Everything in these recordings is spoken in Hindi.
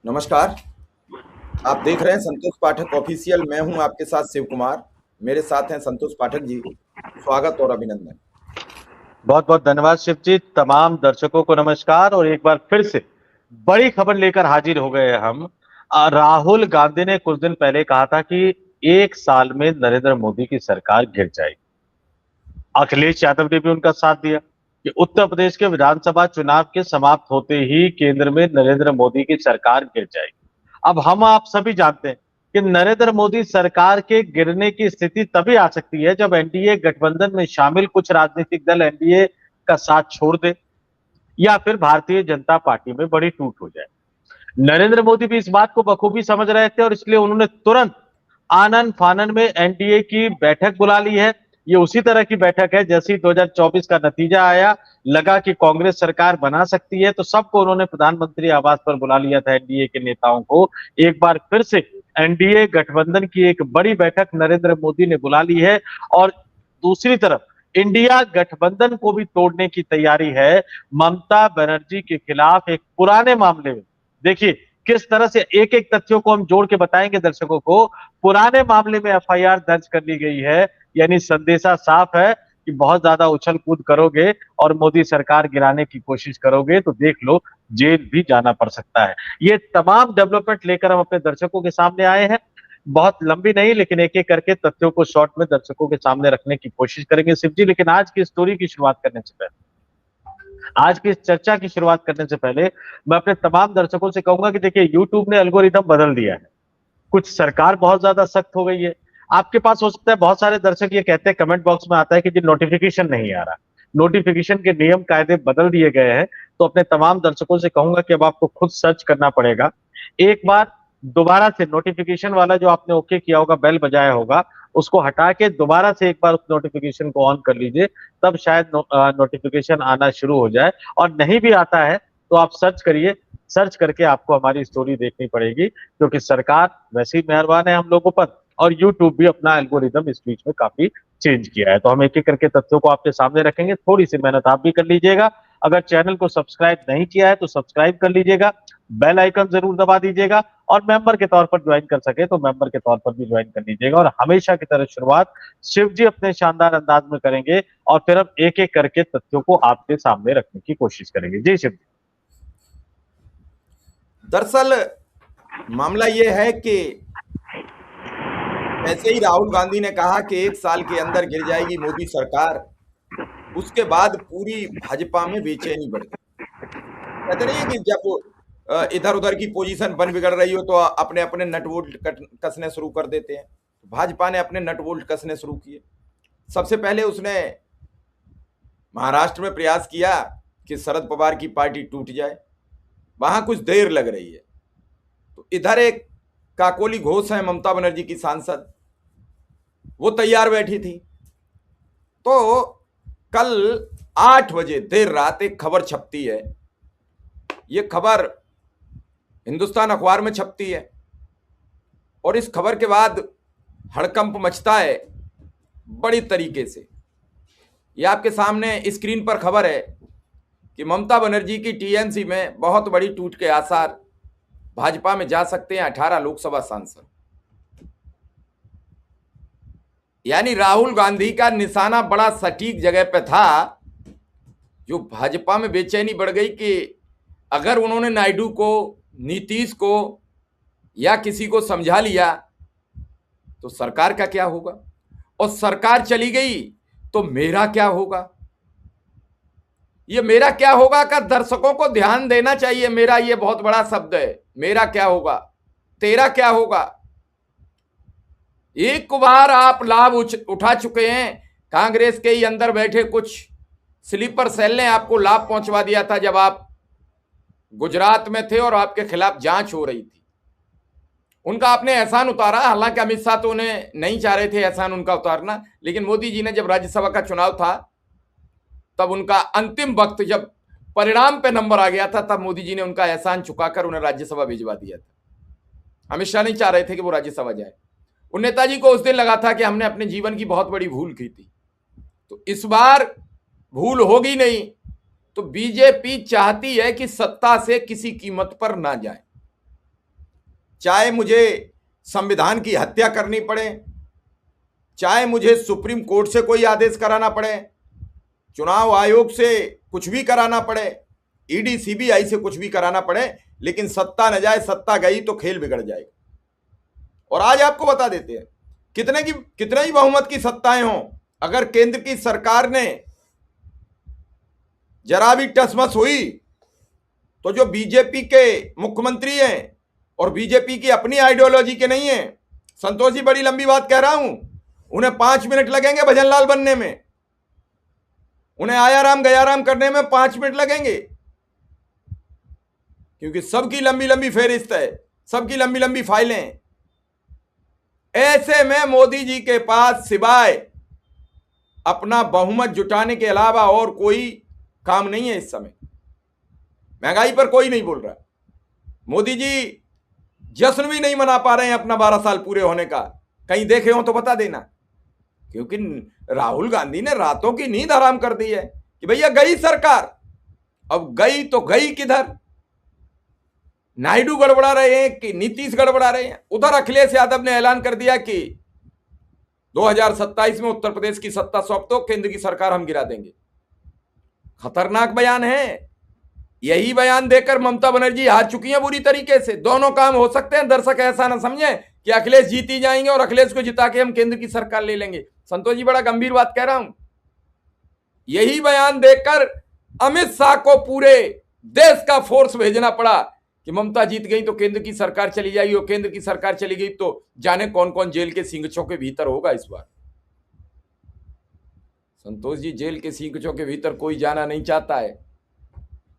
नमस्कार। आप देख रहे हैं संतोष पाठक ऑफिशियल। मैं हूं आपके साथ शिव कुमार। मेरे साथ हैं संतोष पाठक जी। स्वागत और अभिनंदन। बहुत बहुत धन्यवाद शिव जी। तमाम दर्शकों को नमस्कार और एक बार फिर से बड़ी खबर लेकर हाजिर हो गए हैं हम। राहुल गांधी ने कुछ दिन पहले कहा था कि 1 साल में नरेंद्र मोदी की सरकार गिर जाएगी। अखिलेश यादव ने भी उनका साथ दिया कि उत्तर प्रदेश के विधानसभा चुनाव के समाप्त होते ही केंद्र में नरेंद्र मोदी की सरकार गिर जाएगी। अब हम आप सभी जानते हैं कि नरेंद्र मोदी सरकार के गिरने की स्थिति तभी आ सकती है जब एनडीए गठबंधन में शामिल कुछ राजनीतिक दल एनडीए का साथ छोड़ दे या फिर भारतीय जनता पार्टी में बड़ी टूट हो जाए। नरेंद्र मोदी भी इस बात को बखूबी समझ रहे थे और इसलिए उन्होंने तुरंत आनन फानन में एनडीए की बैठक बुला ली है। ये उसी तरह की बैठक है जैसी 2024 का नतीजा आया, लगा कि कांग्रेस सरकार बना सकती है तो सबको उन्होंने प्रधानमंत्री आवास पर बुला लिया था। एनडीए के नेताओं को एक बार फिर से एनडीए गठबंधन की एक बड़ी बैठक नरेंद्र मोदी ने बुला ली है। और दूसरी तरफ इंडिया गठबंधन को भी तोड़ने की तैयारी है ममता बनर्जी के खिलाफ एक पुराने मामले में। देखिए किस तरह से एक एक तथ्यों को हम जोड़ के बताएंगे दर्शकों को। पुराने मामले में एफआईआर दर्ज कर ली गई है, यानी संदेशा साफ है कि बहुत ज्यादा उछल कूद करोगे और मोदी सरकार गिराने की कोशिश करोगे तो देख लो जेल भी जाना पड़ सकता है। ये तमाम डेवलपमेंट लेकर हम अपने दर्शकों के सामने आए हैं। बहुत लंबी नहीं लेकिन एक एक करके तथ्यों को शॉर्ट में दर्शकों के सामने रखने की कोशिश करेंगे शिव जी। लेकिन आज की स्टोरी की शुरुआत करने से पहले, आज की इस चर्चा की शुरुआत करने से पहले मैं अपने तमाम दर्शकों से कहूंगा कि देखिए यूट्यूब ने एल्गोरिदम बदल दिया है। कुछ सरकार बहुत ज्यादा सख्त हो गई है। आपके पास हो सकता है बहुत सारे दर्शक ये कहते हैं, कमेंट बॉक्स में आता है कि जी नोटिफिकेशन नहीं आ रहा। नोटिफिकेशन के नियम कायदे बदल दिए गए हैं तो अपने तमाम दर्शकों से कहूंगा कि अब आपको खुद सर्च करना पड़ेगा। एक बार दोबारा से नोटिफिकेशन वाला जो आपने ओके किया होगा, बेल बजाया होगा, उसको हटा के दोबारा से एक बार उस नोटिफिकेशन को ऑन कर लीजिए, तब शायद नोटिफिकेशन आना शुरू हो जाए। और नहीं भी आता है तो आप सर्च करिए, सर्च करके आपको हमारी स्टोरी देखनी पड़ेगी क्योंकि सरकार वैसे ही मेहरबान है हम लोगों पर और यूट्यूब भी अपना एल्गोरिदम इस बीच में काफी चेंज किया है। तो हम एक एक करके तथ्यों को आपके सामने रखेंगे, थोड़ी सी मेहनत आप भी कर लीजिएगा। अगर चैनल को सब्सक्राइब नहीं किया है तो सब्सक्राइब कर लीजिएगा, बेल आइकन जरूर दबा दीजिएगा और मेंबर के तौर पर ज्वाइन कर सके तो मेंबर के तौर पर भी ज्वाइन कर लीजिएगा। और हमेशा की तरह शुरुआत शिव जी अपने शानदार अंदाज में करेंगे और फिर हम एक एक करके तथ्यों को आपके सामने रखने की कोशिश करेंगे। जी शिव जी। दरअसल मामला ये है कि जैसे ही राहुल गांधी ने कहा कि 1 साल के अंदर गिर जाएगी मोदी सरकार, उसके बाद पूरी भाजपा में बेचैनी बढ़ गई। कहते नहीं है कि जब इधर उधर की पोजीशन बन बिगड़ रही हो तो अपने अपने नट बोल्ट कसने शुरू कर देते हैं। भाजपा ने अपने नट बोल्ट कसने शुरू किए। सबसे पहले उसने महाराष्ट्र में प्रयास किया कि शरद पवार की पार्टी टूट जाए, वहां कुछ देर लग रही है। तो इधर एक काकोली घोष है ममता बनर्जी की सांसद, वो तैयार बैठी थी। तो कल 8 बजे देर रात एक खबर छपती है। ये खबर हिंदुस्तान अखबार में छपती है और इस खबर के बाद हड़कंप मचता है बड़ी तरीके से। ये आपके सामने स्क्रीन पर खबर है कि ममता बनर्जी की टीएमसी में बहुत बड़ी टूट के आसार, भाजपा में जा सकते हैं 18 लोकसभा सांसद। यानी राहुल गांधी का निशाना बड़ा सटीक जगह पे था। जो भाजपा में बेचैनी बढ़ गई कि अगर उन्होंने नायडू को, नीतीश को या किसी को समझा लिया तो सरकार का क्या होगा, और सरकार चली गई तो मेरा क्या होगा। ये मेरा क्या होगा का दर्शकों को ध्यान देना चाहिए। मेरा ये बहुत बड़ा शब्द है, मेरा क्या होगा, तेरा क्या होगा। एक बार आप लाभ उठा चुके हैं। कांग्रेस के ही अंदर बैठे कुछ स्लीपर सेल ने आपको लाभ पहुंचवा दिया था जब आप गुजरात में थे और आपके खिलाफ जांच हो रही थी। उनका आपने एहसान उतारा। हालांकि अमित शाह तो उन्हें नहीं चाह रहे थे एहसान उनका उतारना, लेकिन मोदी जी ने जब राज्यसभा का चुनाव था तब उनका अंतिम वक्त, जब परिणाम पे नंबर आ गया था, तब मोदी जी ने उनका एहसान चुकाकर उन्हें राज्यसभा भिजवा दिया था। अमित शाह नहीं चाह रहे थे कि वो राज्यसभा जाए। उन नेताजी को उस दिन लगा था कि हमने अपने जीवन की बहुत बड़ी भूल की थी। तो इस बार भूल होगी नहीं। तो बीजेपी चाहती है कि सत्ता से किसी कीमत पर ना जाए। चाहे मुझे संविधान की हत्या करनी पड़े, चाहे मुझे सुप्रीम कोर्ट से कोई आदेश कराना पड़े, चुनाव आयोग से कुछ भी कराना पड़े, ईडी सीबीआई से कुछ भी कराना पड़े, लेकिन सत्ता न जाए, सत्ता गई तो खेल बिगड़ जाएगा। और आज आपको बता देते हैं, कितने ही बहुमत की सत्ताएं हों, अगर केंद्र की सरकार ने जरा भी टसमस हुई तो जो बीजेपी के मुख्यमंत्री हैं और बीजेपी की अपनी आइडियोलॉजी के नहीं है, संतोष जी बड़ी लंबी बात कह रहा हूं, उन्हें 5 मिनट लगेंगे भजनलाल बनने में, उन्हें आया राम गया राम करने में 5 मिनट लगेंगे, क्योंकि सबकी लंबी लंबी फेहरिस्त है, सबकी लंबी लंबी फाइलें हैं। ऐसे में मोदी जी के पास सिवाय अपना बहुमत जुटाने के अलावा और कोई काम नहीं है। इस समय महंगाई पर कोई नहीं बोल रहा, मोदी जी जश्न भी नहीं मना पा रहे हैं अपना 12 साल पूरे होने का। कहीं देखे हो तो बता देना, क्योंकि राहुल गांधी ने रातों की नींद हराम कर दी है कि भैया गई सरकार, अब गई तो गई किधर? नायडू गड़बड़ा रहे हैं कि नीतीश गड़बड़ा रहे हैं? उधर अखिलेश यादव ने ऐलान कर दिया कि 2027 में उत्तर प्रदेश की सत्ता सौंप दो, केंद्र की सरकार हम गिरा देंगे। खतरनाक बयान है। यही बयान देकर ममता बनर्जी हार चुकी हैं बुरी तरीके से। दोनों काम हो सकते हैं, दर्शक ऐसा ना समझे कि अखिलेश जीती जाएंगे और अखिलेश को जिता के हम केंद्र की सरकार ले लेंगे। संतोष जी बड़ा गंभीर बात कह रहा हूं। यही बयान देकर अमित शाह को पूरे देश का फोर्स भेजना पड़ा कि ममता जीत गई तो केंद्र की सरकार चली जाएगी, और केंद्र की सरकार चली गई तो जाने कौन कौन जेल के सींगचों के भीतर होगा इस बार। संतोष जी, जेल के सींगचों के भीतर कोई जाना नहीं चाहता है।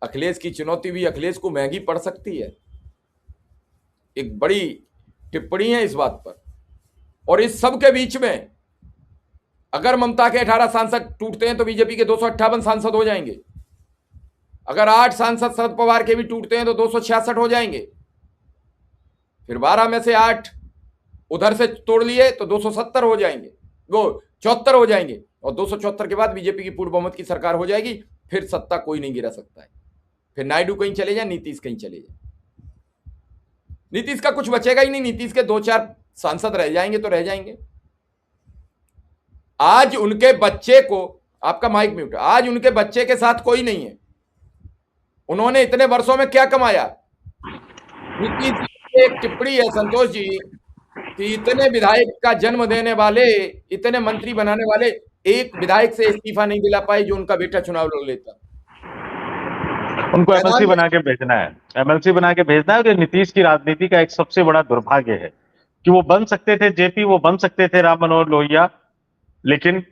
अखिलेश की चुनौती भी अखिलेश को महंगी पड़ सकती है। एक बड़ी टिप्पणी है इस बात पर। और इस सब के बीच में अगर ममता के 18 सांसद टूटते हैं तो बीजेपी के 258 सांसद हो जाएंगे। अगर 8 सांसद शरद पवार के भी टूटते हैं तो 266 हो जाएंगे। फिर 12 में से 8 उधर से तोड़ लिए तो 270 हो जाएंगे, वो 74 हो जाएंगे, और 274 के बाद बीजेपी की पूर्ण बहुमत की सरकार हो जाएगी। फिर सत्ता कोई नहीं गिरा सकता है। फिर नायडू कहीं चले जाए, नीतीश कहीं चले जाए, नीतीश का कुछ बचेगा ही नहीं। नीतीश के 2-4 सांसद रह जाएंगे तो रह जाएंगे। आज उनके बच्चे को, आपका माइक म्यूट, आज उनके बच्चे के साथ कोई नहीं है। उन्होंने इतने वर्षों में क्या कमाया? नीतीश जी की एक टिप्पणी है संतोष जी कि इतने विधायक का जन्म देने वाले, इतने मंत्री बनाने वाले, एक विधायक से इस्तीफा नहीं दिला पाए जो उनका बेटा चुनाव लड़ लेता। उनको एमएलसी बना के भेजना है, एमएलसी बना के भेजना है। तो नीतीश की राजनीति का एक सबसे बड़ा दुर्भाग्य है कि वो बन सकते थे जेपी, वो बन सकते थे राम मनोहर लोहिया, लेकिन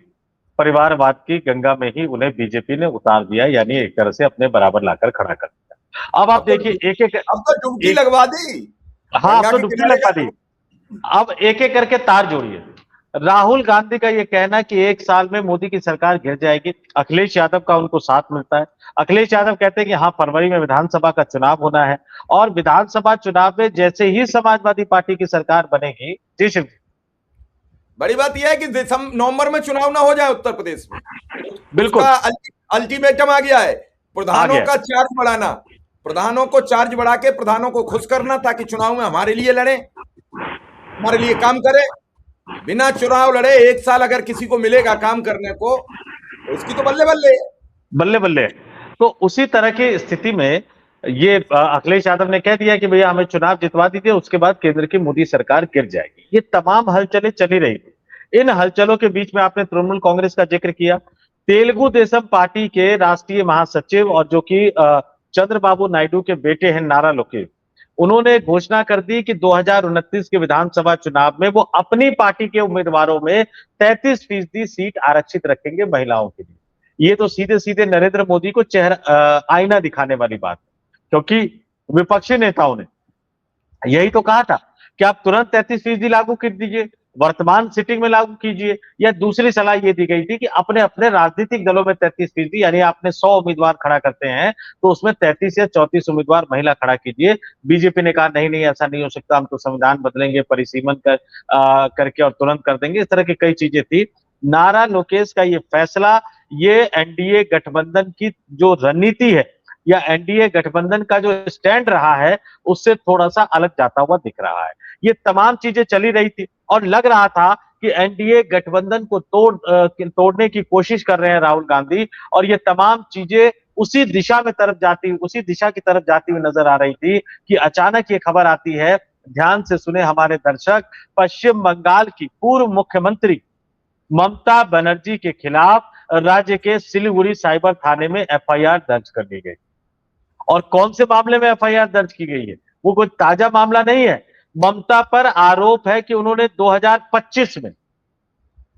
परिवारवाद की गंगा में ही उन्हें बीजेपी ने उतार दिया, यानी एक तरह से अपने बराबर लाकर खड़ा कर दिया। अब आप देखिए एक एक, अब तो डुबकी लगवा दी। हाँ, अब तो डुबकी लगवा दी। अब एक एक करके तार जोड़िए। राहुल गांधी का ये कहना कि 1 साल में मोदी की सरकार गिर जाएगी, अखिलेश यादव का उनको साथ मिलता है। अखिलेश यादव कहते हैं कि हाँ, फरवरी में विधानसभा का चुनाव होना है, और विधानसभा चुनाव में जैसे ही समाजवादी पार्टी की सरकार बनेगी, जी शिव, बड़ी बात यह है कि नवंबर में चुनाव ना हो जाए उत्तर प्रदेश में। बिल्कुल अल्टीमेटम आ गया है। प्रधानों का चार्ज बढ़ाना, प्रधानों को चार्ज बढ़ा के प्रधानों को खुश करना, ताकि चुनाव में हमारे लिए लड़े, हमारे लिए काम करे। बिना चुनाव लड़े 1 साल अगर किसी को मिलेगा काम करने को, तो उसकी तो बल्ले बल्ले बल्ले बल्ले। तो उसी तरह की स्थिति में ये अखिलेश यादव ने कह दिया कि भैया हमें चुनाव जितवा दीजिए, उसके बाद केंद्र की मोदी सरकार गिर जाएगी। ये तमाम हलचलें चली रही थी। इन हलचलों के बीच में आपने तृणमूल कांग्रेस का जिक्र किया। तेलुगु देशम पार्टी के राष्ट्रीय महासचिव और जो कि चंद्रबाबू नायडू के बेटे हैं नारा लोकेश, उन्होंने घोषणा कर दी कि 2029 के विधानसभा चुनाव में वो अपनी पार्टी के उम्मीदवारों में 33% सीट आरक्षित रखेंगे महिलाओं के लिए। ये तो सीधे सीधे नरेंद्र मोदी को आईना दिखाने वाली बात है, क्योंकि विपक्षी नेताओं ने यही तो कहा था कि आप तुरंत 33% लागू कर दीजिए, वर्तमान सिटिंग में लागू कीजिए, या दूसरी सलाह ये दी गई थी कि अपने अपने राजनीतिक दलों में 33%, यानी आपने 100 उम्मीदवार खड़ा करते हैं तो उसमें 33 या 34 उम्मीदवार महिला खड़ा कीजिए। बीजेपी ने कहा नहीं नहीं, ऐसा नहीं हो सकता, हम तो संविधान बदलेंगे, परिसीमन करके और तुरंत कर देंगे। इस तरह की कई चीजें थी। नारा लोकेश का ये फैसला, ये एनडीए गठबंधन की जो रणनीति है, या एनडीए गठबंधन का जो स्टैंड रहा है उससे थोड़ा सा अलग जाता हुआ दिख रहा है। ये तमाम चीजें चली रही थी और लग रहा था कि एनडीए गठबंधन को तोड़ने की कोशिश कर रहे हैं राहुल गांधी, और ये तमाम चीजें उसी दिशा की तरफ जाती हुई नजर आ रही थी कि अचानक ये खबर आती है। ध्यान से सुने हमारे दर्शक, पश्चिम बंगाल की पूर्व मुख्यमंत्री ममता बनर्जी के खिलाफ राज्य के सिलीगुड़ी साइबर थाने में एफआईआर दर्ज कर ली गई। और कौन से मामले में एफआईआर दर्ज की गई है? वो कोई ताजा मामला नहीं है। ममता पर आरोप है कि उन्होंने 2025 में,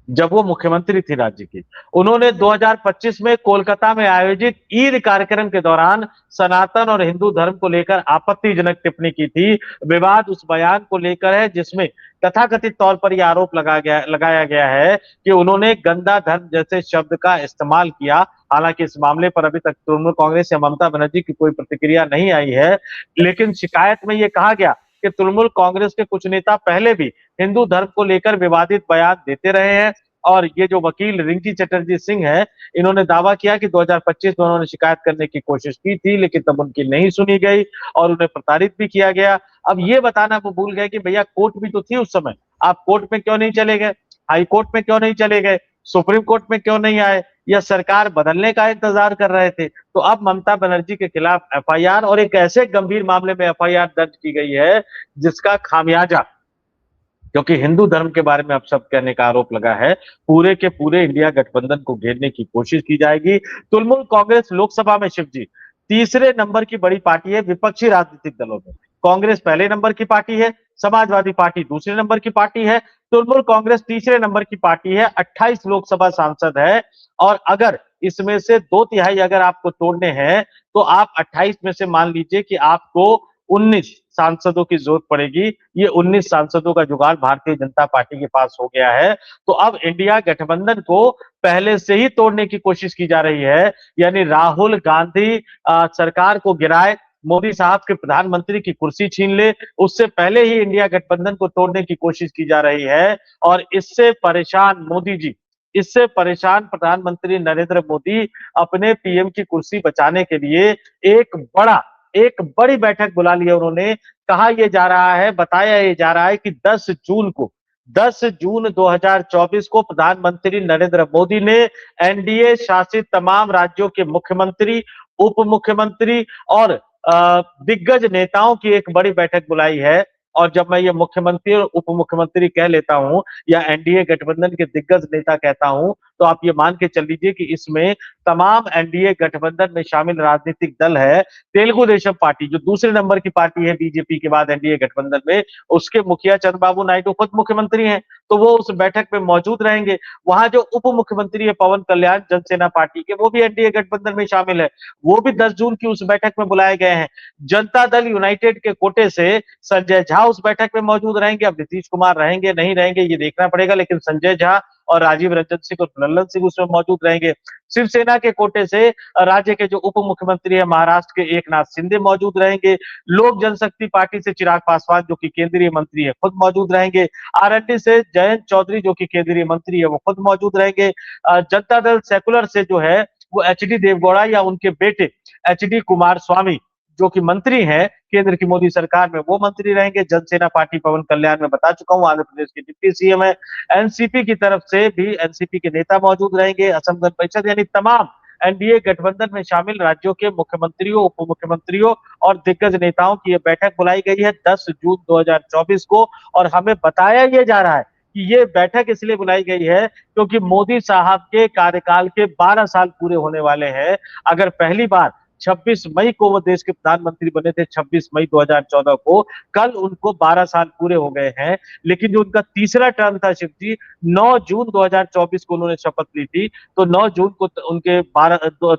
जब वो मुख्यमंत्री थी राज्य की, उन्होंने 2025 में कोलकाता में आयोजित ईद कार्यक्रम के दौरान सनातन और हिंदू धर्म को लेकर आपत्तिजनक टिप्पणी की थी। विवाद उस बयान को लेकर है जिसमें तथाकथित तौर पर यह आरोप लगाया गया है कि उन्होंने गंदा धर्म जैसे शब्द का इस्तेमाल किया। हालांकि इस मामले पर अभी तक तृणमूल कांग्रेस या ममता बनर्जी की कोई प्रतिक्रिया नहीं आई है, लेकिन शिकायत में यह कहा गया कि तृणमूल कांग्रेस के कुछ नेता पहले भी हिंदू धर्म को लेकर विवादित बयान देते रहे हैं। और ये जो वकील रिंकी चटर्जी सिंह है, इन्होंने दावा किया कि 2025 में उन्होंने शिकायत करने की कोशिश की थी, लेकिन तब उनकी नहीं सुनी गई और उन्हें प्रताड़ित भी किया गया। अब ये बताना वो भूल गए कि भैया कोर्ट भी तो थी उस समय, आप कोर्ट में क्यों नहीं चले गए, हाई कोर्ट में क्यों नहीं चले गए, सुप्रीम कोर्ट में क्यों नहीं आए, या सरकार बदलने का इंतजार कर रहे थे। तो अब ममता बनर्जी के खिलाफ एफआईआर, और एक ऐसे गंभीर मामले में एफआईआर दर्ज की गई है जिसका खामियाजा, क्योंकि हिंदू धर्म के बारे में अब सब कहने का आरोप लगा है, पूरे के पूरे इंडिया गठबंधन को घेरने की कोशिश की जाएगी। तृणमूल कांग्रेस लोकसभा में शिवजी तीसरे नंबर की बड़ी पार्टी है विपक्षी राजनीतिक दलों में। कांग्रेस पहले नंबर की पार्टी है, समाजवादी पार्टी दूसरे नंबर की पार्टी है, तृणमूल कांग्रेस तीसरे नंबर की पार्टी है, 28 लोकसभा सांसद है। और अगर इसमें से 2/3 अगर आपको तोड़ने हैं तो आप 28 में से मान लीजिए कि आपको 19 सांसदों की जरूरत पड़ेगी। ये 19 सांसदों का जुगाड़ भारतीय जनता पार्टी के पास हो गया है। तो अब इंडिया गठबंधन को पहले से ही तोड़ने की कोशिश की जा रही है, यानी राहुल गांधी सरकार को गिराए, मोदी साहब के प्रधानमंत्री की कुर्सी छीन ले, उससे पहले ही इंडिया गठबंधन को तोड़ने की कोशिश की जा रही है। और इससे परेशान मोदी जी, इससे परेशान प्रधानमंत्री नरेंद्र मोदी अपने पीएम की कुर्सी बचाने के लिए एक बड़ी बैठक बुला ली है उन्होंने। कहा यह जा रहा है, बताया यह जा रहा है कि 10 जून 2024 को प्रधानमंत्री नरेंद्र मोदी ने एनडीए शासित तमाम राज्यों के मुख्यमंत्री, उप मुख्यमंत्री और दिग्गज नेताओं की एक बड़ी बैठक बुलाई है। और जब मैं ये मुख्यमंत्री और उप मुख्यमंत्री कह लेता हूं या एनडीए गठबंधन के दिग्गज नेता कहता हूं, तो आप ये मान के चल लीजिए कि इसमें तमाम एनडीए गठबंधन में शामिल राजनीतिक दल है। तेलुगु देशम पार्टी जो दूसरे नंबर की पार्टी है बीजेपी के बाद एनडीए गठबंधन में, उसके मुखिया चंद्रबाबू नायडू खुद मुख्यमंत्री हैं, तो वो उस बैठक में मौजूद रहेंगे। वहां जो उप मुख्यमंत्री है पवन कल्याण जनसेना पार्टी के, वो भी एनडीए गठबंधन में शामिल है, वो भी 10 जून की उस बैठक में बुलाए गए हैं। जनता दल यूनाइटेड के कोटे से संजय झा उस बैठक में मौजूद रहेंगे। अब नीतीश कुमार रहेंगे नहीं रहेंगे ये देखना पड़ेगा, लेकिन संजय झा और राजीव रंजन सिंह और लल्लन सिंह उसमें मौजूद रहेंगे। शिवसेना के कोटे से राज्य के जो उप मुख्यमंत्री है महाराष्ट्र के एकनाथ शिंदे मौजूद रहेंगे। लोक जनशक्ति पार्टी से चिराग पासवान जो कि केंद्रीय मंत्री है खुद मौजूद रहेंगे। आरएलडी से जयंत चौधरी जो कि केंद्रीय मंत्री है वो खुद मौजूद रहेंगे। जनता दल सेकुलर से जो है वो एचडी देवगौड़ा या उनके बेटे एचडी कुमार स्वामी जो कि मंत्री हैं केंद्र की मोदी सरकार में, वो मंत्री रहेंगे। जनसेना पार्टी पवन कल्याण में बता चुका हूं आंध्र प्रदेश के डिप्टी सीएम है। एनसीपी की तरफ से भी एनसीपी के नेता मौजूद रहेंगे। असम गण परिषद, यानी तमाम एनडीए गठबंधन में शामिल राज्यों के मुख्यमंत्रियों, उप मुख्यमंत्रियों और दिग्गज नेताओं की यह बैठक बुलाई गई है 10 जून 2024 को। और हमें बताया यह जा रहा है कि ये बैठक इसलिए बुलाई गई है क्योंकि मोदी साहब के कार्यकाल के 12 साल पूरे होने वाले हैं। अगर पहली बार 26 मई को वो देश के प्रधानमंत्री बने थे, 26 मई 2014 को, कल उनको 12 साल पूरे हो गए हैं। लेकिन जो उनका तीसरा टर्म था शिव जी, 9 जून 2024 को उन्होंने शपथ ली थी, तो 9 जून को उनके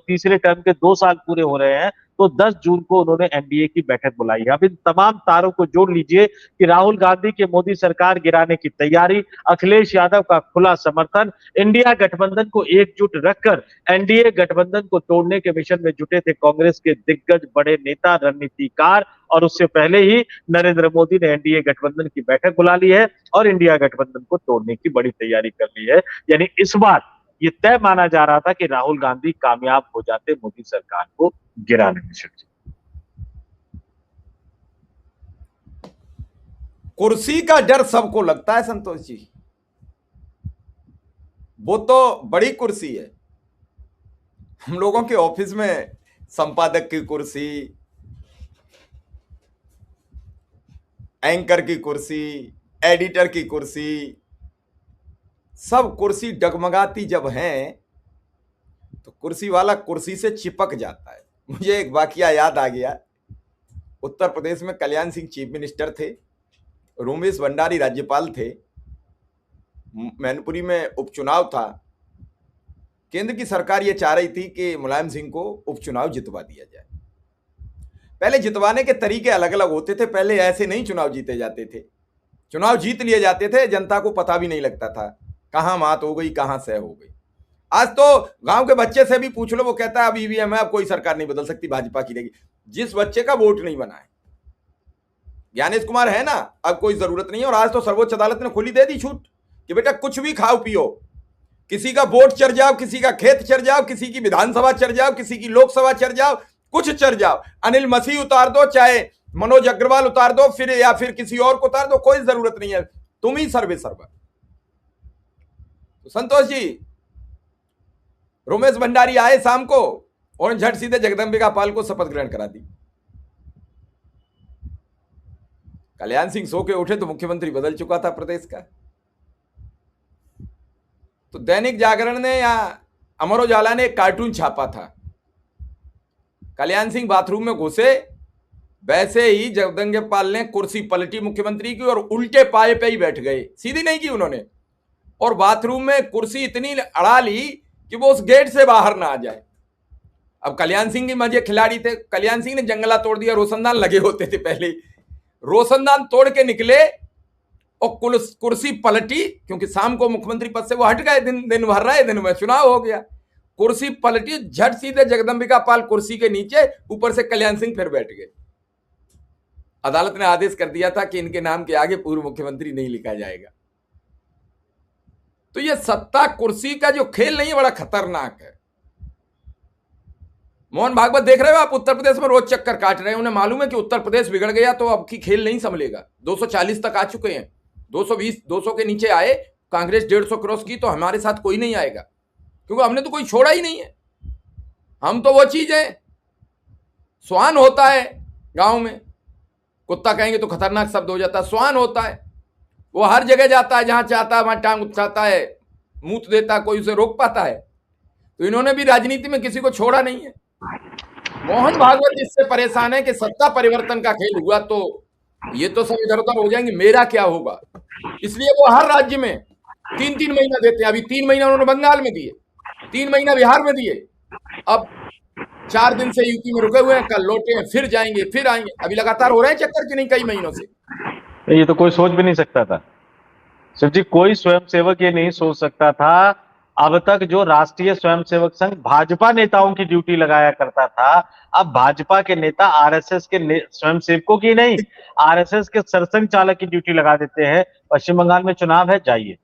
तीसरे टर्म के 2 साल पूरे हो रहे हैं। तो 10 जून को उन्होंने एनडीए की बैठक बुलाई है। अब इन तमाम तारों को जोड़ लीजिए कि राहुल गांधी के मोदी सरकार गिराने की तैयारी, अखिलेश यादव का खुला समर्थन, इंडिया गठबंधन को एकजुट रखकर एनडीए गठबंधन को तोड़ने के मिशन में जुटे थे कांग्रेस के दिग्गज बड़े नेता, रणनीतिकार। और उससे पहले ही नरेंद्र मोदी ने एनडीए गठबंधन की बैठक बुला ली है और इंडिया गठबंधन को तोड़ने की बड़ी तैयारी कर ली है। यानी इस बार ये तय माना जा रहा था कि राहुल गांधी कामयाब हो जाते मोदी सरकार को गिराने में। शिवजी, कुर्सी का डर सबको लगता है संतोष जी, वो तो बड़ी कुर्सी है। हम लोगों के ऑफिस में संपादक की कुर्सी, एंकर की कुर्सी, एडिटर की कुर्सी, सब कुर्सी डगमगाती जब हैं तो कुर्सी वाला कुर्सी से चिपक जाता है। मुझे एक वाकया याद आ गया। उत्तर प्रदेश में कल्याण सिंह चीफ मिनिस्टर थे, रोमेश भंडारी राज्यपाल थे, मैनपुरी में उपचुनाव था। केंद्र की सरकार ये चाह रही थी कि मुलायम सिंह को उपचुनाव जितवा दिया जाए। पहले जितवाने के तरीके अलग अलग होते थे, पहले ऐसे नहीं चुनाव जीते जाते थे। चुनाव जीत लिए जाते थे, जनता को पता भी नहीं लगता था कहां मात हो गई कहां सह हो गई। आज तो गांव के बच्चे से भी पूछ लो, वो कहता है अब ईवीएम है, अब कोई सरकार नहीं बदल सकती, भाजपा की रहेगी। जिस बच्चे का वोट नहीं बना है, ज्ञानेश कुमार है ना, अब कोई जरूरत नहीं है। और आज तो सर्वोच्च अदालत ने खुली दे दी छूट कि बेटा कुछ भी खाओ पियो, किसी का वोट चढ़ जाओ, किसी का खेत चढ़ जाओ, किसी की विधानसभा चढ़ जाओ, किसी की लोकसभा चढ़ जाओ, कुछ चढ़ जाओ, अनिल मसीह उतार दो, चाहे मनोज अग्रवाल उतार दो, फिर या फिर किसी और को उतार दो, कोई जरूरत नहीं है, तुम ही सर्वे सर्वर। तो संतोष जी, रोमेश भंडारी आए शाम को और झट सीधे जगदम्बिका पाल को शपथ ग्रहण करा दी। कल्याण सिंह सो के उठे तो मुख्यमंत्री बदल चुका था प्रदेश का। तो दैनिक जागरण ने या अमर उजाला ने एक कार्टून छापा था, कल्याण सिंह बाथरूम में घुसे, वैसे ही जगदम्बिका ने कुर्सी पलटी मुख्यमंत्री की और उल्टे पाए पे ही बैठ गए, सीधी नहीं की उन्होंने, और बाथरूम में कुर्सी इतनी अड़ा ली कि वो उस गेट से बाहर ना आ जाए। अब कल्याण सिंह की मजे खिलाड़ी थे, कल्याण सिंह ने जंगला तोड़ दिया, रोशनदान लगे होते थे पहले, रोशनदान तोड़ के निकले और कुर्सी पलटी, क्योंकि शाम को मुख्यमंत्री पद से वो हट गए, दिन भर रहे, दिन में चुनाव हो गया, कुर्सी पलटी, झट सीधे जगदम्बिका पाल कुर्सी के नीचे, ऊपर से कल्याण सिंह फिर बैठ गए। अदालत ने आदेश कर दिया था कि इनके नाम के आगे पूर्व मुख्यमंत्री नहीं लिखा जाएगा। तो ये सत्ता कुर्सी का जो खेल नहीं है, बड़ा खतरनाक है। मोहन भागवत देख रहे हो आप, उत्तर प्रदेश में रोज चक्कर काट रहे हैं, उन्हें मालूम है कि उत्तर प्रदेश बिगड़ गया तो अब की खेल नहीं संभलेगा। 240 तक आ चुके हैं, 220 200 के नीचे आए, कांग्रेस 150 क्रॉस की, तो हमारे साथ कोई नहीं आएगा, क्योंकि हमने तो कोई छोड़ा ही नहीं है। हम तो वो चीज है, स्वान होता है गांव में, कुत्ता कहेंगे तो खतरनाक शब्द हो जाता है, स्वान होता है, वो हर जगह जाता है, जहां चाहता है वहां टांग उठाता है, मूत देता, कोई उसे रोक पाता है। तो इन्होंने भी राजनीति में किसी को छोड़ा नहीं है। मोहन भागवत इससे परेशान है कि सत्ता परिवर्तन का खेल हुआ तो ये तो सब इधर उधर हो जाएंगे, मेरा क्या होगा, इसलिए वो हर राज्य में 3-3 महीना देते हैं। अभी 3 महीना उन्होंने बंगाल में दिए, 3 महीना बिहार में दिए, अब 4 दिन से यूपी में रुके हुए हैं, कल लौटे हैं, फिर जाएंगे, फिर आएंगे, अभी लगातार हो रहे हैं चक्कर की नहीं, कई महीनों से। ये तो कोई सोच भी नहीं सकता था शिव जी, कोई स्वयंसेवक ये नहीं सोच सकता था। अब तक जो राष्ट्रीय स्वयंसेवक संघ भाजपा नेताओं की ड्यूटी लगाया करता था, अब भाजपा के नेता आरएसएस के स्वयंसेवकों की नहीं, आरएसएस के सरसंघ चालक की ड्यूटी लगा देते हैं। पश्चिम बंगाल में चुनाव है, जाइए,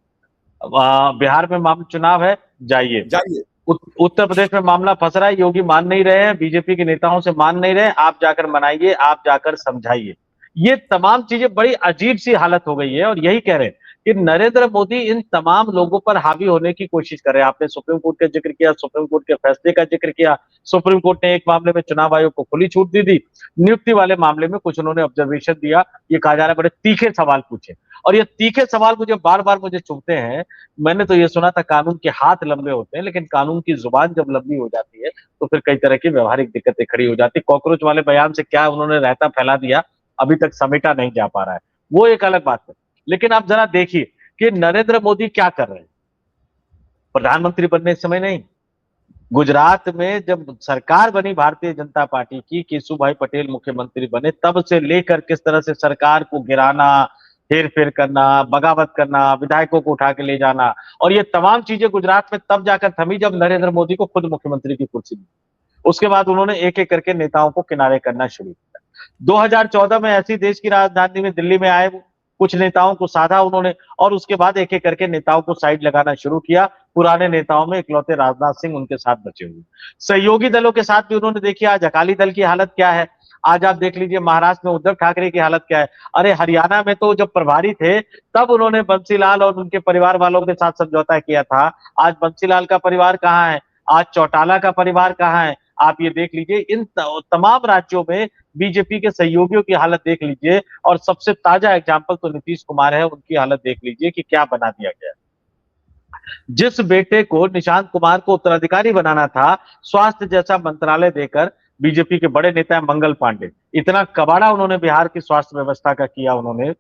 बिहार में मामला चुनाव है, जाइए, उत्तर प्रदेश में मामला फंस रहा है, योगी मान नहीं रहे हैं, बीजेपी के नेताओं से मान नहीं रहे, आप जाकर मनाइए, आप जाकर समझाइए। ये तमाम चीजें बड़ी अजीब सी हालत हो गई है, और यही कह रहे हैं कि नरेंद्र मोदी इन तमाम लोगों पर हावी होने की कोशिश कर रहे हैं। आपने सुप्रीम कोर्ट का जिक्र किया, सुप्रीम कोर्ट के फैसले का जिक्र किया, सुप्रीम कोर्ट ने एक मामले में चुनाव आयोग को खुली छूट दी थी, नियुक्ति वाले मामले में कुछ उन्होंने ऑब्जर्वेशन दिया, ये कहा जा रहा है बड़े तीखे सवाल पूछे, और ये तीखे सवाल मुझे बार बार मुझे चुभते हैं। मैंने तो ये सुना था कानून के हाथ लंबे होते हैं, लेकिन कानून की जुबान जब लंबी हो जाती है तो फिर कई तरह की व्यवहारिक दिक्कतें खड़ी हो जाती। कॉकरोच वाले बयान से क्या उन्होंने रहता फैला दिया, अभी तक समेटा नहीं जा पा रहा है, वो एक अलग बात है। लेकिन आप जरा देखिए कि नरेंद्र मोदी क्या कर रहे हैं। प्रधानमंत्री बनने इस समय नहीं, गुजरात में जब सरकार बनी भारतीय जनता पार्टी की, केशुभाई पटेल मुख्यमंत्री बने, तब से लेकर किस तरह से सरकार को गिराना, हेर फेर करना, बगावत करना, विधायकों को उठा के ले जाना, और ये तमाम चीजें गुजरात में तब जाकर थमी जब नरेंद्र मोदी को खुद मुख्यमंत्री की कुर्सी मिली। उसके बाद उन्होंने एक एक करके नेताओं को किनारे करना शुरू किया। 2014 में ऐसी देश की राजधानी में दिल्ली में आए, कुछ नेताओं को साधा उन्होंने, और उसके बाद एक एक करके नेताओं को साइड लगाना शुरू किया। पुराने नेताओं में इकलौते राजनाथ सिंह उनके साथ बचे हुए। सहयोगी दलों के साथ भी उन्होंने, देखिए आज अकाली दल की हालत क्या है, आज आप देख लीजिए महाराष्ट्र में उद्धव ठाकरे की हालत क्या है। अरे हरियाणा में तो जब प्रभारी थे तब उन्होंने बंसीलाल और उनके परिवार वालों के साथ समझौता किया था। आज बंसीलाल का परिवार कहाँ है, आज चौटाला का परिवार कहाँ है? आप ये देख लीजिए, इन तमाम राज्यों में बीजेपी के सहयोगियों की हालत देख लीजिए, और सबसे ताजा एग्जाम्पल तो नीतीश कुमार है, उनकी हालत देख लीजिए कि क्या बना दिया गया। जिस बेटे को निशांत कुमार को उत्तराधिकारी बनाना था, स्वास्थ्य जैसा मंत्रालय देकर बीजेपी के बड़े नेता है मंगल पांडे, इतना कबाड़ा उन्होंने बिहार की स्वास्थ्य व्यवस्था का किया, उन्होंने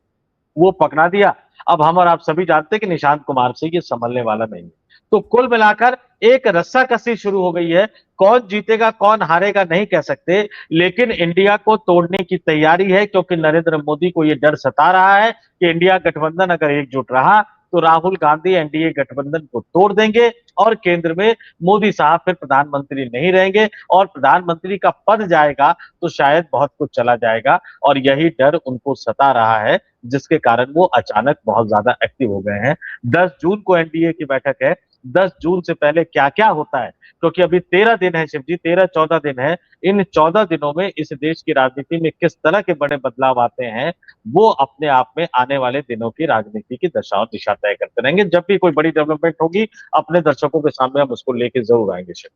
वो पकड़ा दिया। अब हम और आप सभी जानते हैं कि निशांत कुमार से ये संभलने वाला नहीं है। तो कुल मिलाकर एक रस्साकसी शुरू हो गई है। कौन जीतेगा कौन हारेगा नहीं कह सकते, लेकिन इंडिया को तोड़ने की तैयारी है, क्योंकि नरेंद्र मोदी को यह डर सता रहा है कि इंडिया गठबंधन अगर एकजुट रहा तो राहुल गांधी एनडीए गठबंधन को तोड़ देंगे और केंद्र में मोदी साहब फिर प्रधानमंत्री नहीं रहेंगे, और प्रधानमंत्री का पद जाएगा तो शायद बहुत कुछ चला जाएगा, और यही डर उनको सता रहा है, जिसके कारण वो अचानक बहुत ज्यादा एक्टिव हो गए हैं। 10 जून को एनडीए की बैठक है। 10 जून से पहले क्या क्या होता है, क्योंकि अभी 13 दिन है शिव जी, 13-14 दिन है। इन 14 दिनों में इस देश की राजनीति में किस तरह के बड़े बदलाव आते हैं, वो अपने आप में आने वाले दिनों की राजनीति की दशा और दिशा तय करते रहेंगे। जब भी कोई बड़ी डेवलपमेंट होगी अपने दर्शकों के सामने हम उसको लेके जरूर आएंगे शिव।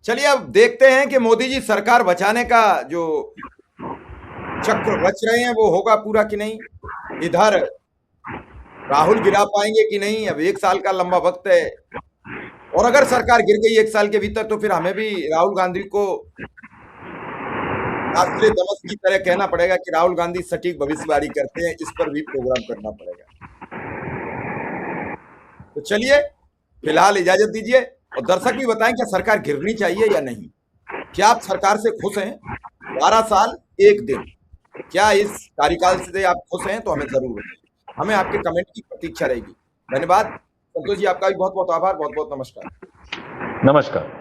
चलिए अब देखते हैं कि मोदी जी सरकार बचाने का जो चक्र रच रहे हैं वो होगा पूरा कि नहीं। इधर राहुल गिरा पाएंगे कि नहीं, अब 1 साल का लंबा वक्त है, और अगर सरकार गिर गई 1 साल के भीतर तो फिर हमें भी राहुल गांधी को राष्ट्रीय दमस की तरह कहना पड़ेगा कि राहुल गांधी सटीक भविष्यवाणी करते हैं, इस पर भी प्रोग्राम करना पड़ेगा। तो चलिए फिलहाल इजाजत दीजिए, और दर्शक भी बताएं क्या सरकार गिरनी चाहिए या नहीं। क्या आप सरकार से खुश हैं? 12 साल 1 दिन, क्या इस कार्यकाल से आप खुश हैं? तो हमें जरूर बताइए, हमें आपके कमेंट की प्रतीक्षा रहेगी। धन्यवाद संतोष जी, आपका भी बहुत बहुत आभार, बहुत बहुत नमस्कार। नमस्कार।